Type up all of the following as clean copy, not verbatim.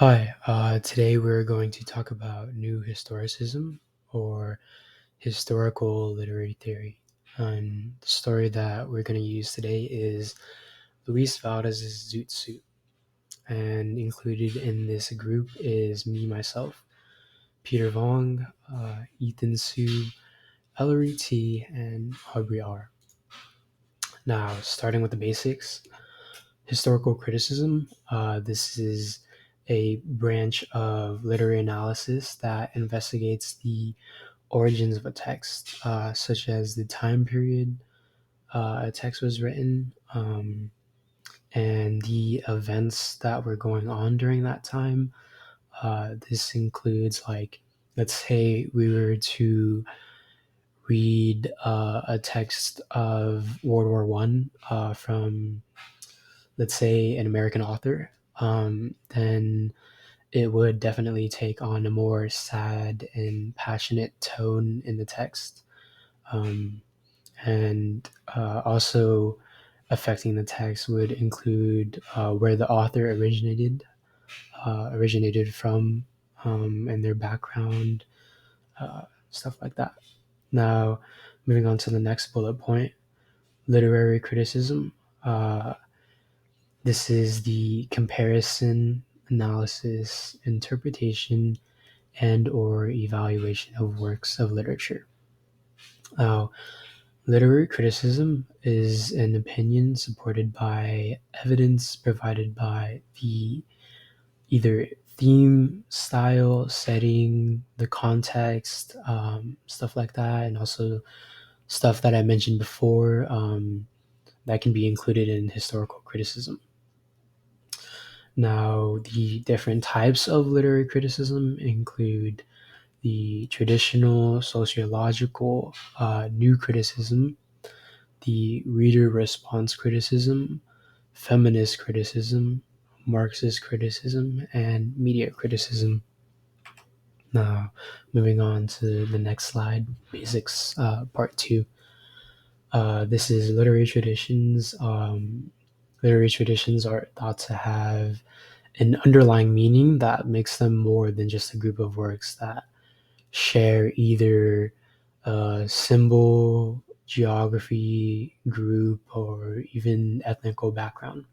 Hi, today we're going to talk about New Historicism or historical literary theory. And the story that we're going to use today is Luis Valdez's Zoot Suit. And included in this group is me, myself, Peter Vong, Ethan Su, Ellery T, and Aubrey R. Now, starting with the basics, historical criticism. This is a branch of literary analysis that investigates the origins of a text, such as the time period a text was written, and the events that were going on during that time. This includes, like, let's say we were to read a text of World War One from, let's say, an American author, then it would definitely take on a more sad and passionate tone in the text. Um, and Also affecting the text would include where the author originated from, and their background, stuff like that. Now, moving on to the next bullet point, literary criticism. Uh, This is the comparison, analysis, interpretation, and or evaluation of works of literature. Uh, Literary criticism is an opinion supported by evidence provided by the either theme, style, setting, the context, stuff like that, and also stuff that I mentioned before, that can be included in historical criticism. Now, the different types of literary criticism include the traditional sociological new criticism, the reader response criticism, feminist criticism, Marxist criticism, and media criticism. Now, moving on to the next slide, basics, part two. This is literary traditions. Literary traditions are thought to have an underlying meaning that makes them more than just a group of works that share either a symbol, geography, group, or even ethnical background.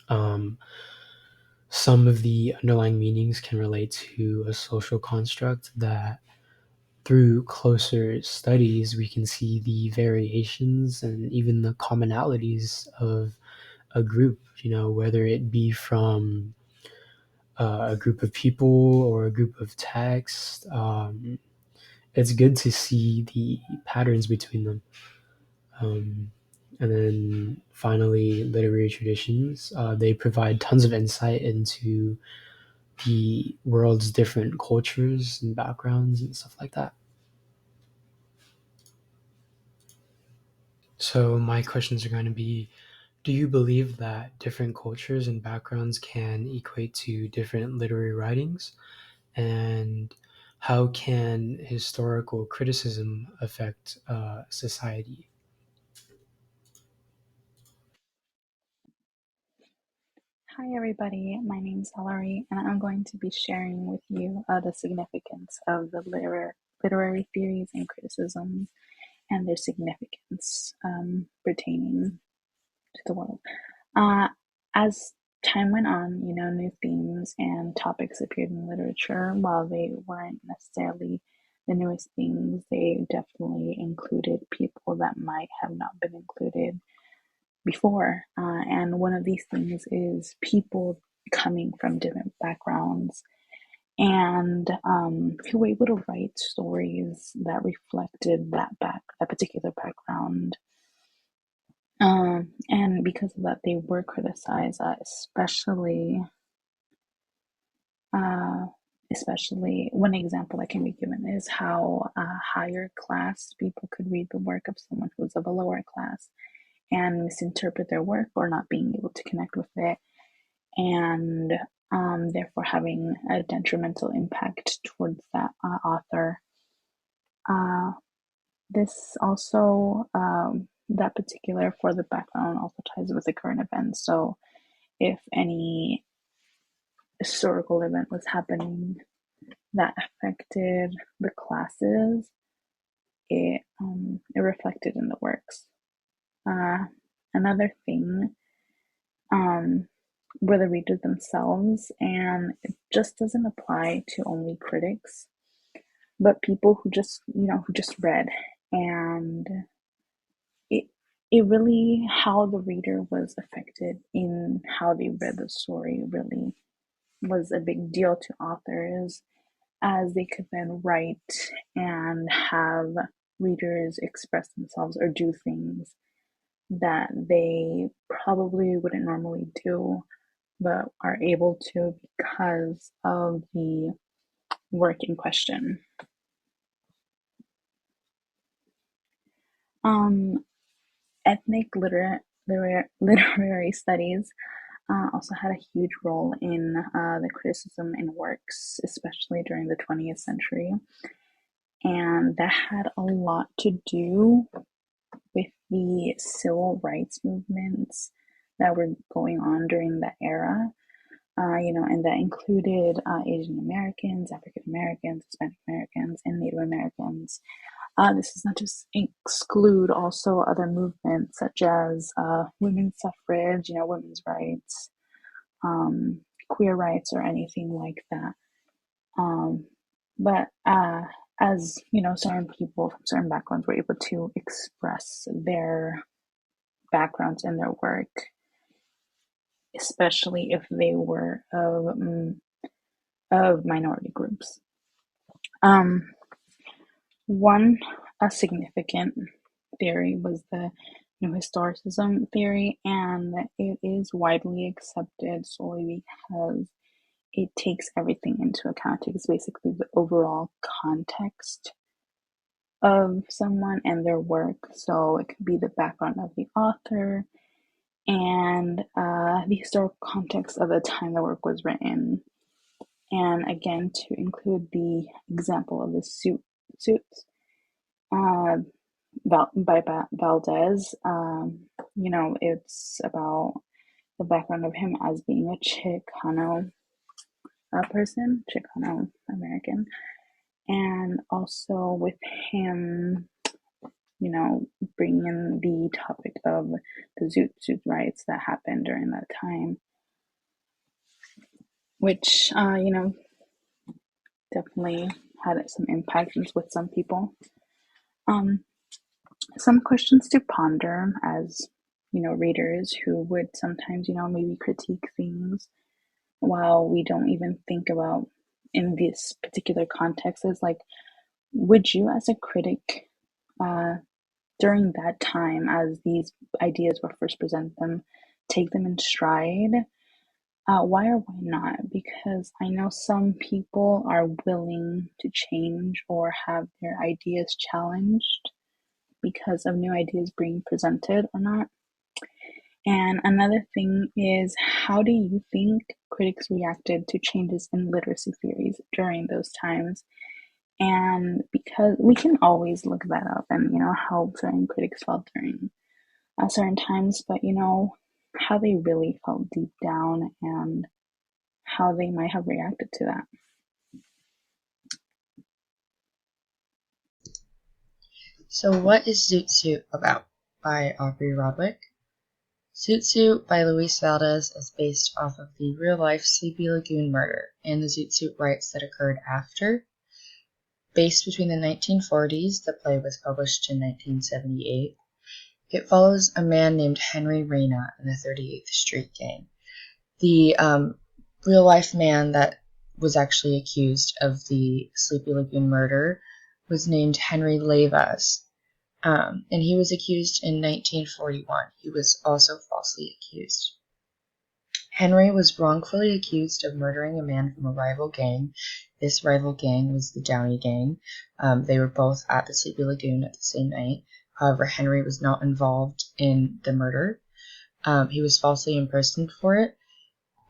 Um, some of the underlying meanings can relate to a social construct that, through closer studies, we can see the variations and even the commonalities of a group, whether it be from a group of people or a group of texts. It's good to see the patterns between them. Um, and then finally, literary traditions. They provide tons of insight into the world's different cultures and backgrounds and stuff like that. So, my questions are going to be: do you believe that different cultures and backgrounds can equate to different literary writings? And how can historical criticism affect society? Hi everybody, my name's Ellery and I'm going to be sharing with you the significance of the literary theories and criticisms and their significance pertaining to the world. As time went on, new themes and topics appeared in literature. While they weren't necessarily the newest things, they definitely included people that might have not been included before. And one of these things is people coming from different backgrounds and who were able to write stories that reflected that particular background. And because of that, they were criticized, uh, especially one example that can be given is how higher class people could read the work of someone who's of a lower class and misinterpret their work or not being able to connect with it, and therefore having a detrimental impact towards that author. Uh, this also, that particular for the background also ties with the current events. So if any historical event was happening that affected the classes, it reflected in the works. Another thing were the readers themselves, and it just doesn't apply to only critics, but people who just read, and it it really, how the reader was affected in how they read the story really was a big deal to authors, as they could then write and have readers express themselves or do things that they probably wouldn't normally do, but are able to because of the work in question. Um, ethnic literary studies also had a huge role in the criticism in works, especially during the 20th century. And that had a lot to do with the civil rights movements that were going on during that era. And that included Asian Americans, African Americans, Hispanic Americans, and Native Americans. This does not just exclude also other movements such as women's suffrage, women's rights, queer rights, or anything like that. But as certain people from certain backgrounds were able to express their backgrounds in their work, especially if they were of minority groups. One a significant theory was the New Historicism theory, and it is widely accepted solely because it takes everything into account. It takes basically the overall context of someone and their work. So it could be the background of the author and the historical context of the time the work was written. And again, to include the example of the suits by Valdez. It's about the background of him as being a Chicano person, Chicano American, and also with him, bringing in the topic of the Zoot riots that happened during that time, which, definitely had some impact with some people. Some questions to ponder as, readers who would sometimes, maybe critique things while we don't even think about in this particular context is like, would you as a critic during that time, as these ideas were first presented them, take them in stride? Why or why not? Because I know some people are willing to change or have their ideas challenged because of new ideas being presented or not. And another thing is, how do you think critics reacted to changes in literacy theories during those times? And because we can always look that up and, how certain critics felt during certain times, but, how they really felt deep down and how they might have reacted to that. So what is Zoot Suit about? By Aubrey Rodwick. Zoot Suit by Luis Valdez is based off of the real-life Sleepy Lagoon murder and the Zoot Suit riots that occurred after. Based between the 1940s, the play was published in 1978. It follows a man named Henry Reyna in the 38th Street Gang. The real-life man that was actually accused of the Sleepy Lagoon murder was named Henry Leyvas, and he was accused in 1941. He was also falsely accused. Henry was wrongfully accused of murdering a man from a rival gang. This rival gang was the Downey Gang. They were both at the Sleepy Lagoon at the same night. However, Henry was not involved in the murder. He was falsely imprisoned for it.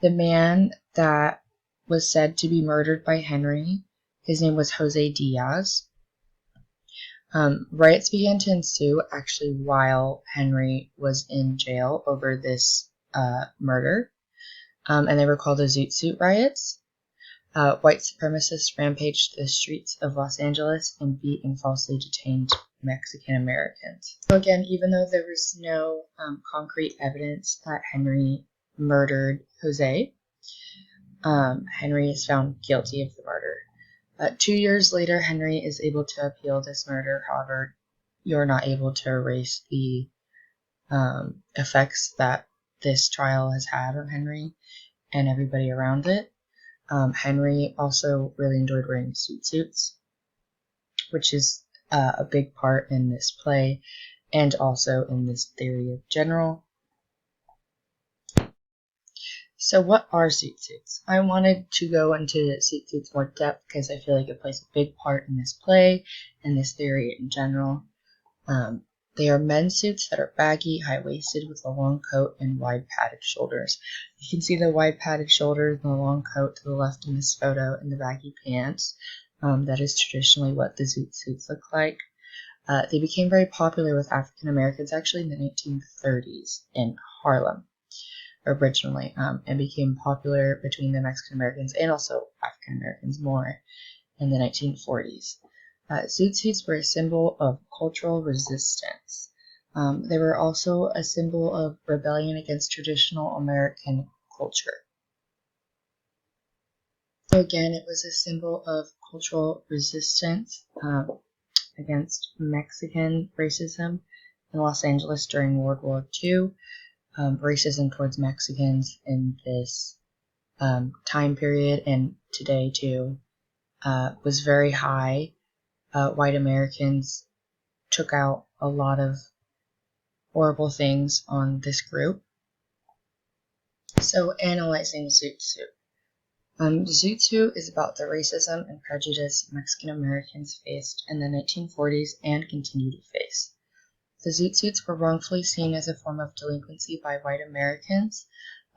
The man that was said to be murdered by Henry, his name was Jose Diaz. Riots began to ensue actually while Henry was in jail over this murder. and they were called the Zoot Suit Riots. White supremacists rampaged the streets of Los Angeles and beat and falsely detained Mexican Americans. So again, even though there was no concrete evidence that Henry murdered Jose, Henry is found guilty of the murder. 2 years later, Henry is able to appeal this murder. However, you're not able to erase the effects that this trial has had on Henry and everybody around it. Henry also really enjoyed wearing suits, which is a big part in this play and also in this theory of general. So what are suits? I wanted to go into suits more depth because I feel like it plays a big part in this play and this theory in general. They are men's suits that are baggy, high-waisted with a long coat and wide padded shoulders. You can see the wide padded shoulders and the long coat to the left in this photo and the baggy pants. That is traditionally what the zoot suits look like. They became very popular with African Americans actually in the 1930s in Harlem originally, and became popular between the Mexican Americans and also African Americans more in the 1940s. Zoot suits were a symbol of cultural resistance. They were also a symbol of rebellion against traditional American culture. So again, it was a symbol of cultural resistance against Mexican racism in Los Angeles during World War II. Racism towards Mexicans in this time period and today too was very high. White Americans took out a lot of horrible things on this group. So analyzing Zoot Suit. Zoot Suit is about the racism and prejudice Mexican Americans faced in the 1940s and continue to face. The Zoot Suits were wrongfully seen as a form of delinquency by white Americans.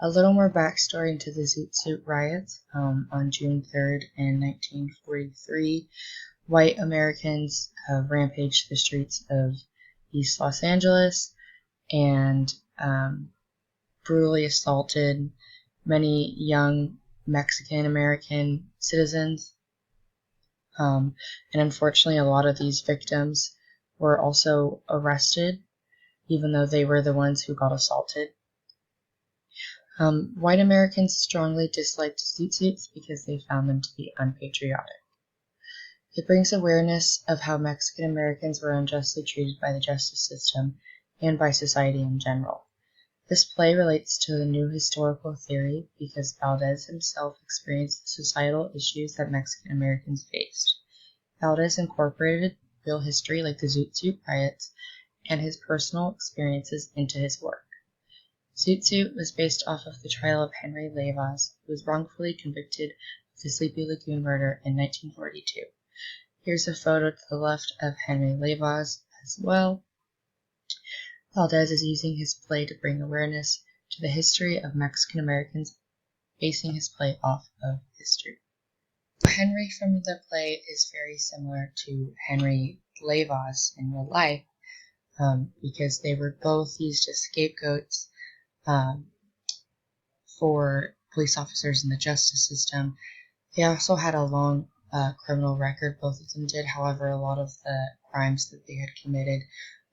A little more backstory into the Zoot Suit riots. On June 3rd in 1943, white Americans rampaged the streets of East Los Angeles and brutally assaulted many young Mexican American citizens. And unfortunately, a lot of these victims were also arrested, even though they were the ones who got assaulted. White Americans strongly disliked Zoot Suits because they found them to be unpatriotic. It brings awareness of how Mexican Americans were unjustly treated by the justice system and by society in general. This play relates to the new historical theory because Valdez himself experienced the societal issues that Mexican Americans faced. Valdez incorporated real history like the Zoot Suit riots and his personal experiences into his work. Zoot Suit was based off of the trial of Henry Leyvas, who was wrongfully convicted of the Sleepy Lagoon murder in 1942. Here's a photo to the left of Henry Leyvas as well. Valdez is using his play to bring awareness to the history of Mexican Americans, basing his play off of history. Henry from the play is very similar to Henry Leyvas in real life because they were both used as scapegoats for police officers in the justice system. They also had a long criminal record, both of them did. However, a lot of the crimes that they had committed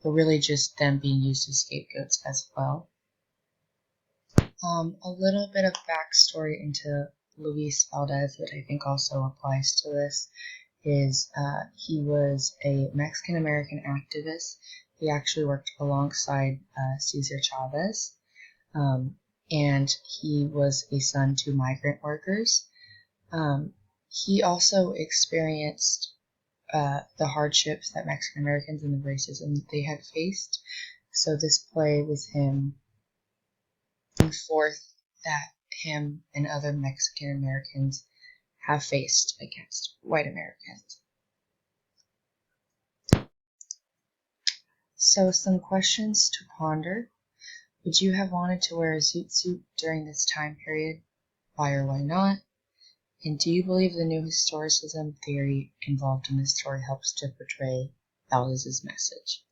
were really just them being used as scapegoats as well. A little bit of backstory into Luis Valdez that I think also applies to this is he was a Mexican American activist. He actually worked alongside Cesar Chavez, and he was a son to migrant workers. He also experienced the hardships that Mexican Americans and the racism that they had faced. So this play was him bringing forth that him and other Mexican Americans have faced against white Americans. So some questions to ponder. Would you have wanted to wear a zoot suit during this time period? Why or why not? And do you believe the new historicism theory involved in this story helps to portray Valdez's message?